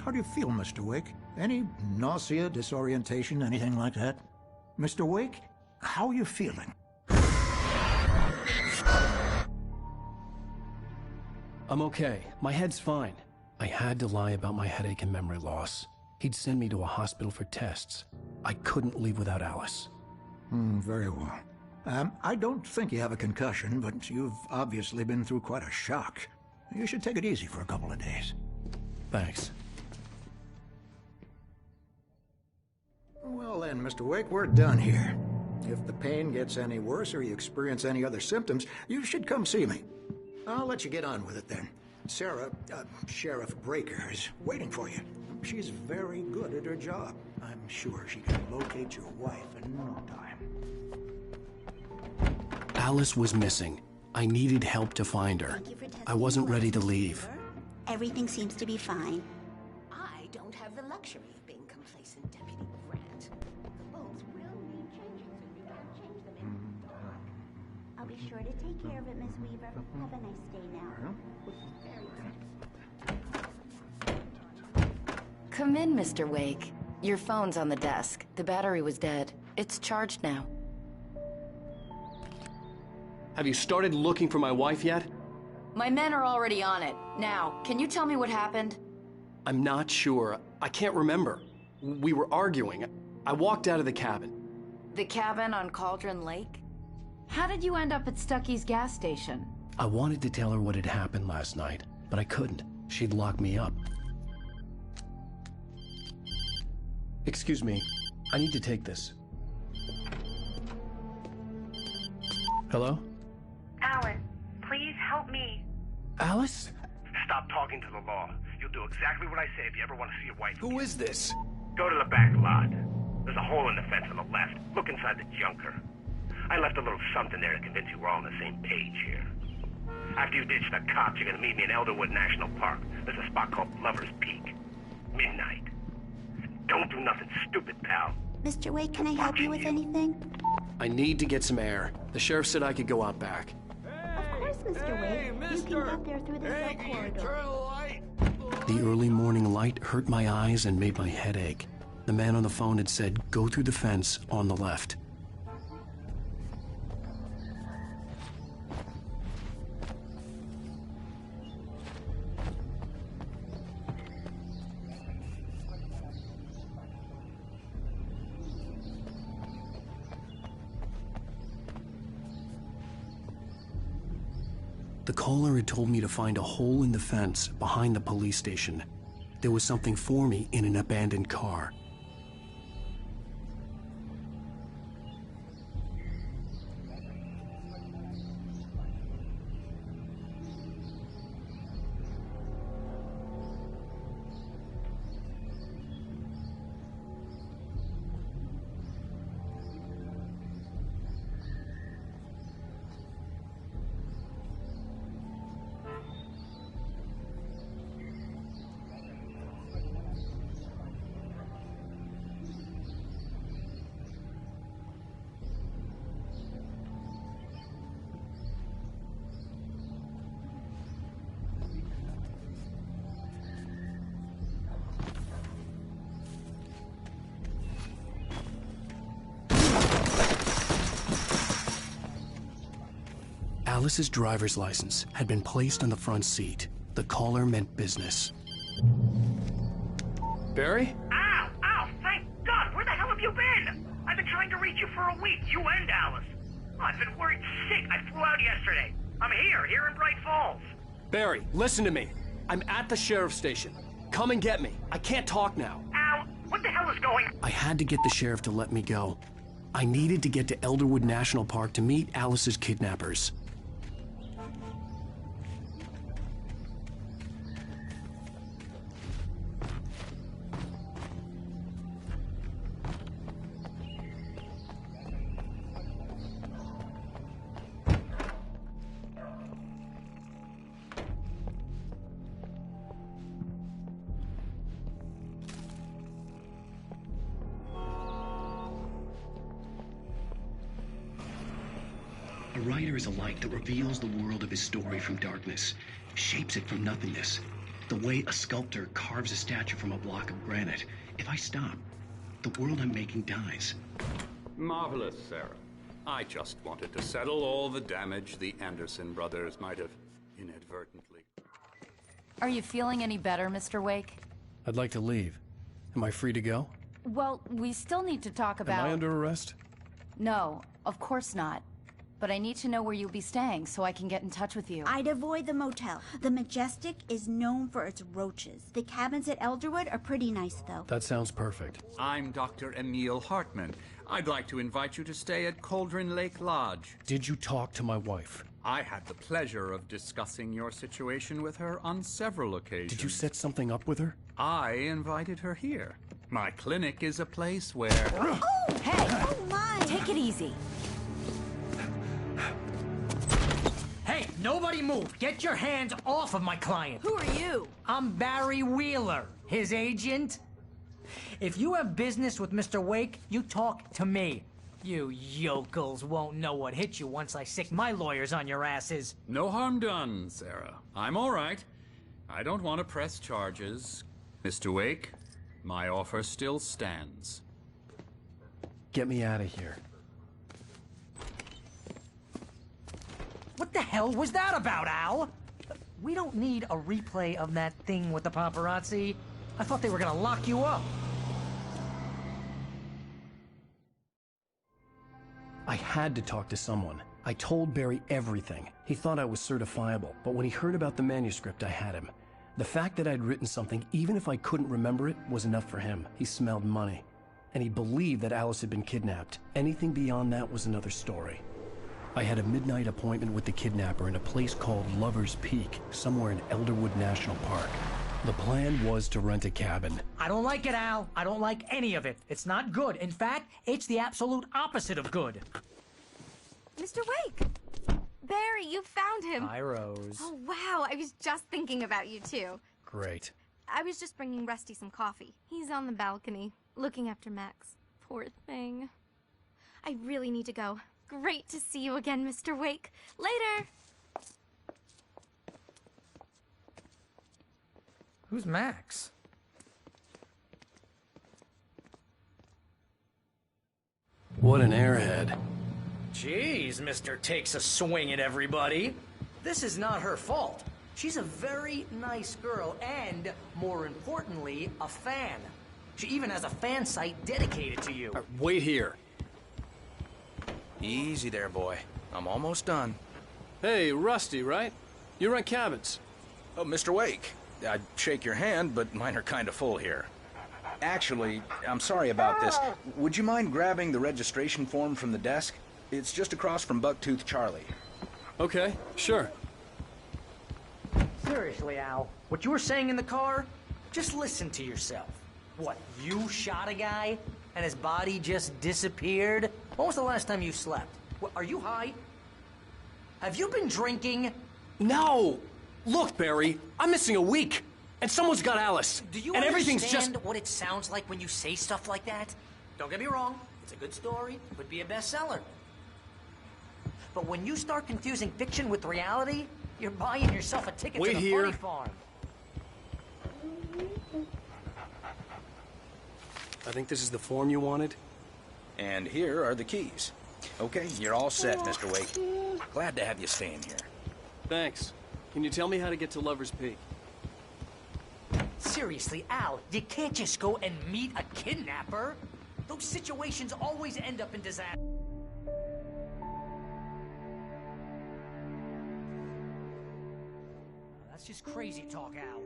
How do you feel, Mr. Wake? Any nausea, disorientation, anything like that? Mr. Wake, how are you feeling? I'm okay. My head's fine. I had to lie about my headache and memory loss. He'd send me to a hospital for tests. I couldn't leave without Alice. Very well. I don't think you have a concussion, but you've obviously been through quite a shock. You should take it easy for a couple of days. Thanks. Well then, Mr. Wake, we're done here. If the pain gets any worse or you experience any other symptoms, you should come see me. I'll let you get on with it then. Sarah, Sheriff Breaker, is waiting for you. She's very good at her job. I'm sure she can locate your wife in no time. Alice was missing. I needed help to find her. I wasn't ready to leave. Everything seems to be fine. I don't have the luxury of being complacent, Deputy Grant. The bolts will need changing, so you can't change them in. I'll be sure to take care of it, Miss Weaver. Have a nice day now. Come in, Mr. Wake. Your phone's on the desk. The battery was dead. It's charged now. Have you started looking for my wife yet? My men are already on it. Now, can you tell me what happened? I'm not sure. I can't remember. We were arguing. I walked out of the cabin. The cabin on Cauldron Lake? How did you end up at Stucky's gas station? I wanted to tell her what had happened last night, but I couldn't. She'd lock me up. Excuse me. I need to take this. Hello? Alan, please help me. Alice? Stop talking to the law. You'll do exactly what I say if you ever want to see your wife. Who is this? Go to the back lot. There's a hole in the fence on the left. Look inside the junker. I left a little something there to convince you we're all on the same page here. After you ditch the cops, you're gonna meet me in Elderwood National Park. There's a spot called Lover's Peak. Midnight. Don't do nothing stupid, pal. Mr. Wake, can I help you with anything? I need to get some air. The sheriff said I could go out back. Of course, Mr. Wake. You can get there through the cell corridor. The early morning light hurt my eyes and made my head ache. The man on the phone had said, go through the fence on the left. The caller had told me to find a hole in the fence behind the police station. There was something for me in an abandoned car. Alice's driver's license had been placed on the front seat. The caller meant business. Barry? Ow! Ow! Thank God! Where the hell have you been? I've been trying to reach you for a week, you and Alice. Oh, I've been worried sick. I flew out yesterday. I'm here in Bright Falls. Barry, listen to me. I'm at the sheriff's station. Come and get me. I can't talk now. Al, what the hell is going on? I had to get the sheriff to let me go. I needed to get to Elderwood National Park to meet Alice's kidnappers. A writer is a light that reveals the world of his story from darkness, shapes it from nothingness. The way a sculptor carves a statue from a block of granite. If I stop, the world I'm making dies. Marvelous, Sarah. I just wanted to settle all the damage the Anderson brothers might have inadvertently. Are you feeling any better, Mr. Wake? I'd like to leave. Am I free to go? Well, we still need to talk about... Am I under arrest? No, of course not. But I need to know where you'll be staying so I can get in touch with you. I'd avoid the motel. The Majestic is known for its roaches. The cabins at Elderwood are pretty nice, though. That sounds perfect. I'm Dr. Emil Hartman. I'd like to invite you to stay at Cauldron Lake Lodge. Did you talk to my wife? I had the pleasure of discussing your situation with her on several occasions. Did you set something up with her? I invited her here. My clinic is a place where... Oh! Hey! Oh, my! Take it easy. Hey, nobody move! Get your hands off of my client! Who are you? I'm Barry Wheeler, his agent. If you have business with Mr. Wake, you talk to me. You yokels won't know what hit you once I sick my lawyers on your asses. No harm done, Sarah. I'm all right. I don't want to press charges. Mr. Wake, my offer still stands. Get me out of here. What the hell was that about, Al? We don't need a replay of that thing with the paparazzi. I thought they were gonna lock you up. I had to talk to someone. I told Barry everything. He thought I was certifiable, but when he heard about the manuscript, I had him. The fact that I'd written something, even if I couldn't remember it, was enough for him. He smelled money. And he believed that Alice had been kidnapped. Anything beyond that was another story. I had a midnight appointment with the kidnapper in a place called Lover's Peak, somewhere in Elderwood National Park. The plan was to rent a cabin. I don't like it, Al. I don't like any of it. It's not good. In fact, it's the absolute opposite of good. Mr. Wake! Barry, you found him. Hi, Rose. Oh, wow. I was just thinking about you, too. Great. I was just bringing Rusty some coffee. He's on the balcony, looking after Max. Poor thing. I really need to go. Great to see you again, Mr. Wake. Later! Who's Max? What an airhead. Jeez, Mr. Takes a swing at everybody. This is not her fault. She's a very nice girl and, more importantly, a fan. She even has a fan site dedicated to you. Wait here. Easy there, boy. I'm almost done. Hey, Rusty, right? You rent cabins. Oh, Mr. Wake. I'd shake your hand, but mine are kind of full here. Actually, I'm sorry about this. Would you mind grabbing the registration form from the desk? It's just across from Bucktooth Charlie. Okay, sure. Seriously, Al, what you were saying in the car, just listen to yourself. What, you shot a guy and his body just disappeared? When was the last time you slept? What, are you high? Have you been drinking? No! Look, Barry, I'm missing a week, and someone's got Alice. Do you and everything's understand just... what it sounds like when you say stuff like that? Don't get me wrong, it's a good story, could be a bestseller. But when you start confusing fiction with reality, you're buying yourself a ticket to the funny farm. I think this is the form you wanted. And here are the keys. Okay, you're all set, Mr. Wake. Glad to have you staying here. Thanks. Can you tell me how to get to Lover's Peak? Seriously, Al, you can't just go and meet a kidnapper. Those situations always end up in disaster. That's just crazy talk, Al.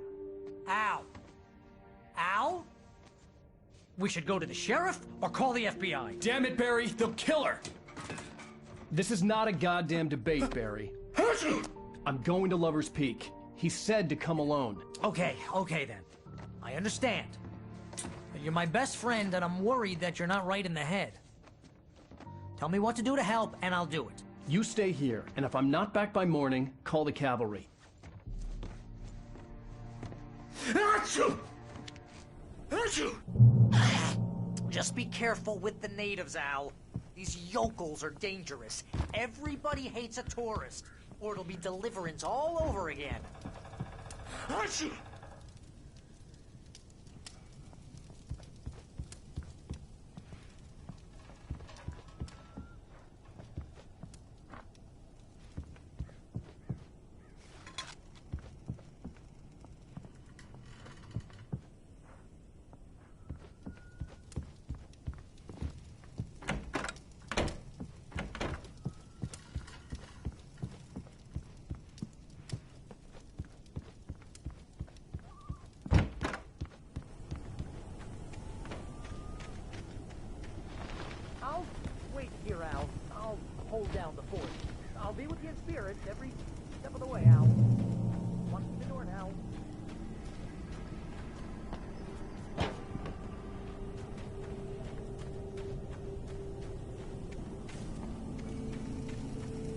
Al! Al? We should go to the sheriff or call the FBI. Damn it, Barry, they'll kill her! This is not a goddamn debate, Barry. I'm going to Lover's Peak. He said to come alone. Okay then. I understand. But you're my best friend, and I'm worried that you're not right in the head. Tell me what to do to help, and I'll do it. You stay here, and if I'm not back by morning, call the cavalry. Just be careful with the natives, Al. These yokels are dangerous. Everybody hates a tourist, or it'll be Deliverance all over again. I'll wait here, Al. I'll hold down the fort. I'll be with you in spirit every step of the way, Al. Watch the door now.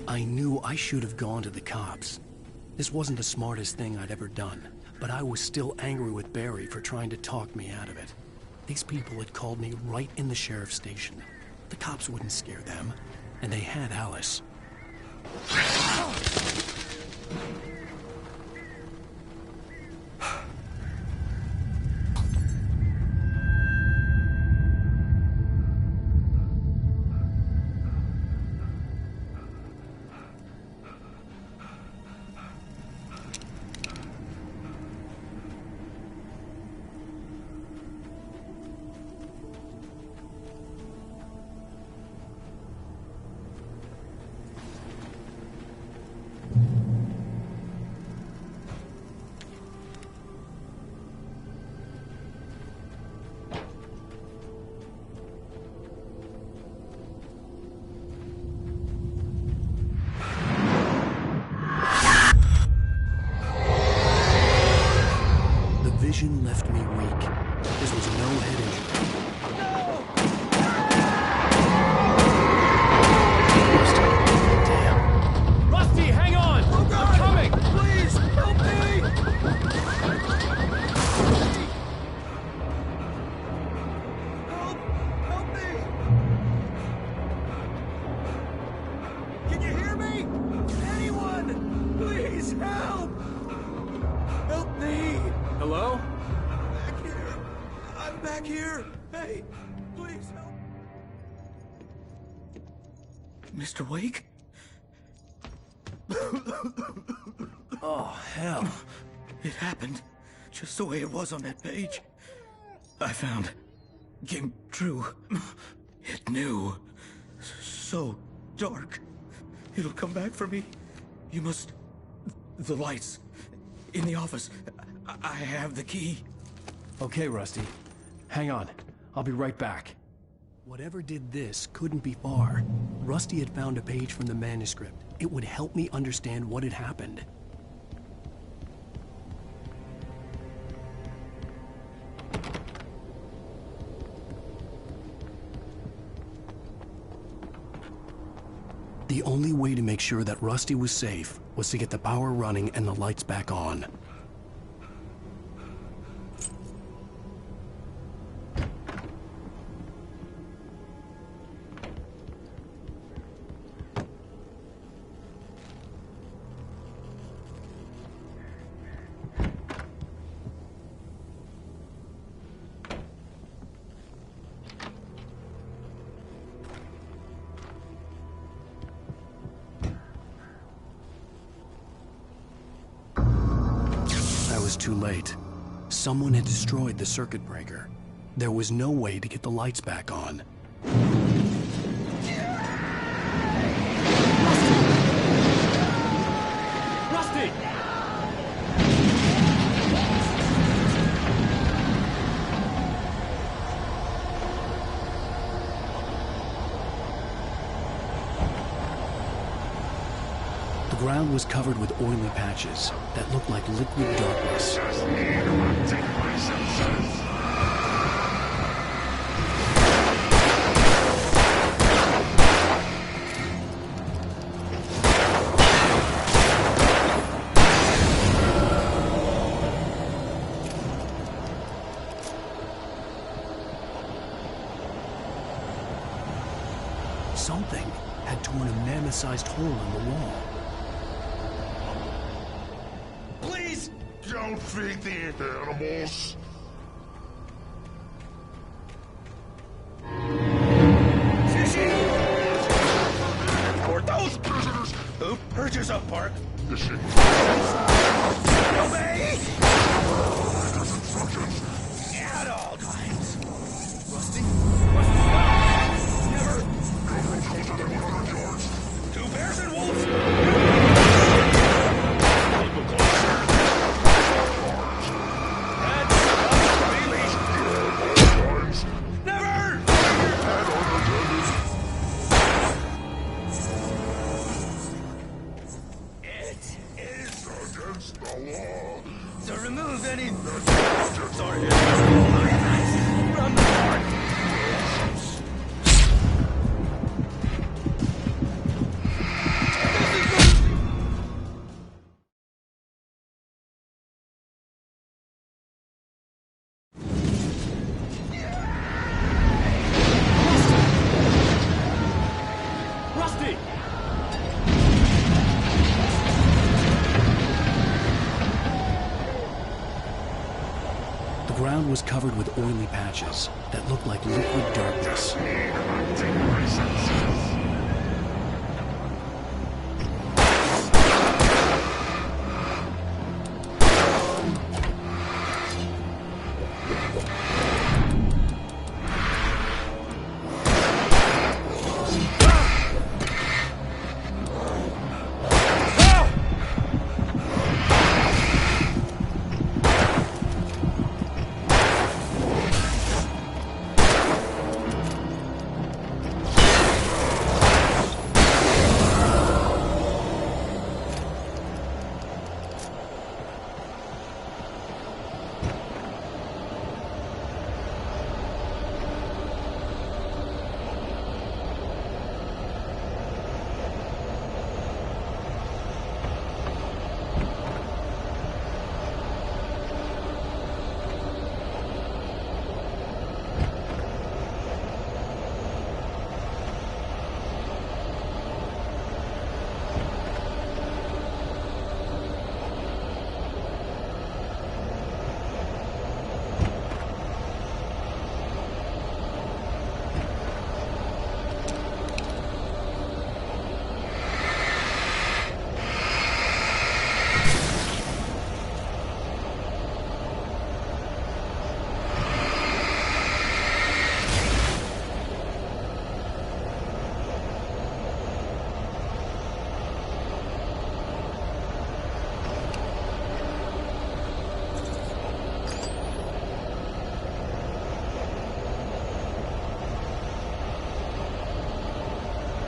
I knew I should have gone to the cops. This wasn't the smartest thing I'd ever done, but I was still angry with Barry for trying to talk me out of it. These people had called me right in the sheriff's station. The cops wouldn't scare them, and they had Alice. Vision left me weak. This was no head injury. Damn. Rusty, hang on! Oh God. I'm coming! Please, help me! Help me! Can you hear me? Anyone! Please, help! Help me! Hello? Back here. I'm back here. Hey, please help. Mr. Wake? Oh, hell. It happened just the way it was on that page. I found. Came true. It knew. So dark. It'll come back for me. You must. The lights. In the office. I have the key. Okay, Rusty. Hang on. I'll be right back. Whatever did this couldn't be far. Rusty had found a page from the manuscript. It would help me understand what had happened. The only way to make sure that Rusty was safe was to get the power running and the lights back on. was too late. Someone had destroyed the circuit breaker. There was no way to get the lights back on. Rusty! The ground was covered with oily patches that looked like liquid darkness. Something had torn a mammoth-sized hole in the wall. Please don't feed the animals. For those prisoners who purchase a park. Obey! At all times. Rusty? Never. Two bears and wolves. To remove any sorry from the park. Rusty! The ground was covered with oily patches that looked like liquid darkness.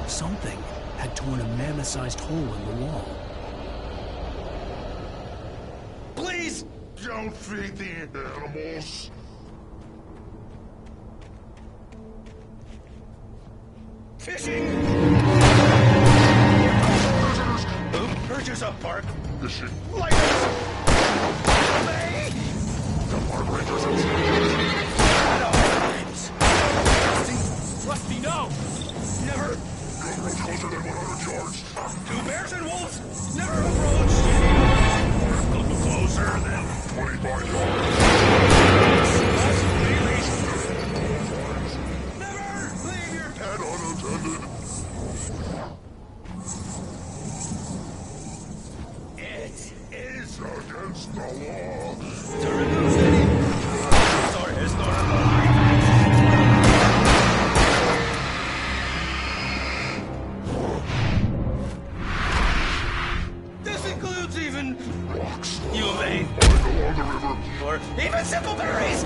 Something had torn a mammoth-sized hole in the wall. Please don't feed the animals. Fishing! Who purchase a park? Fishing. Like us! Obey! The park rangers at all times. Rusty, no! Never. Don't approach closer than 100 yards. Two bears and wolves. Never approach. Come closer than 25 yards. Never leave your pet unattended. It is against the law. berries!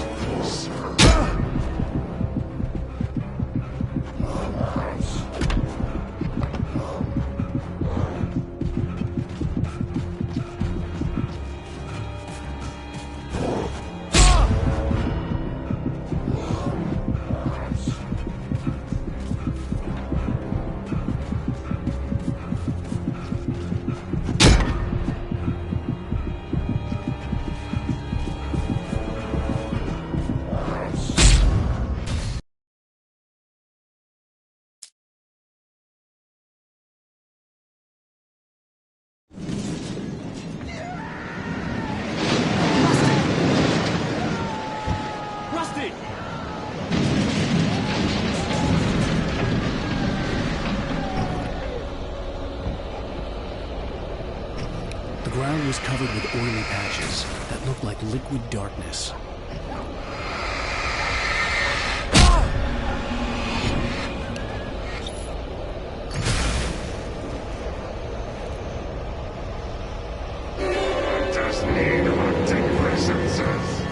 Rusty! The ground was covered with oily patches that looked like liquid darkness. Just need hunting licenses.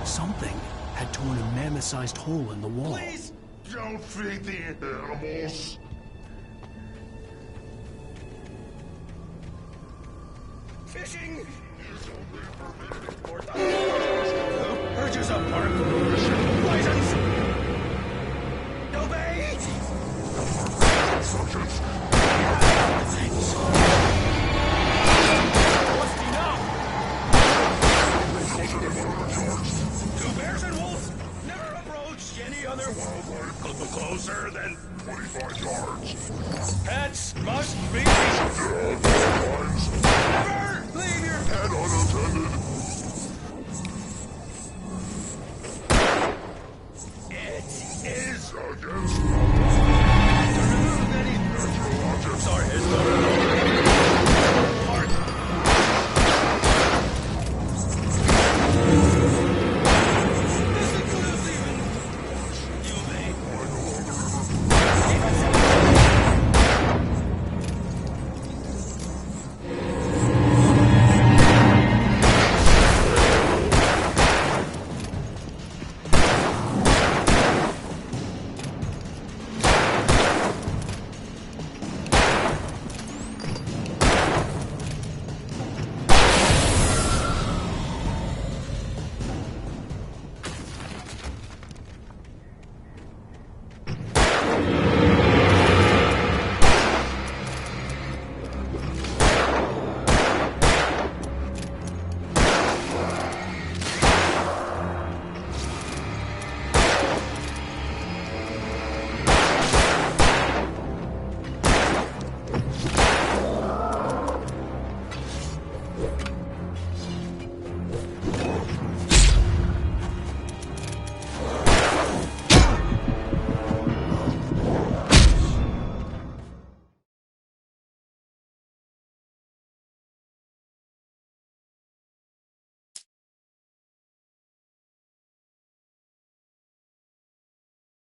Something had torn a mammoth-sized hole in the wall. Please don't feed the animals. Fishing! Urges of park license! No bait! Sergeant. Two bears and wolves never approached any other wildlife closer than 25 yards. pets must be. Lines. Never leave your Pet unattended. It is Against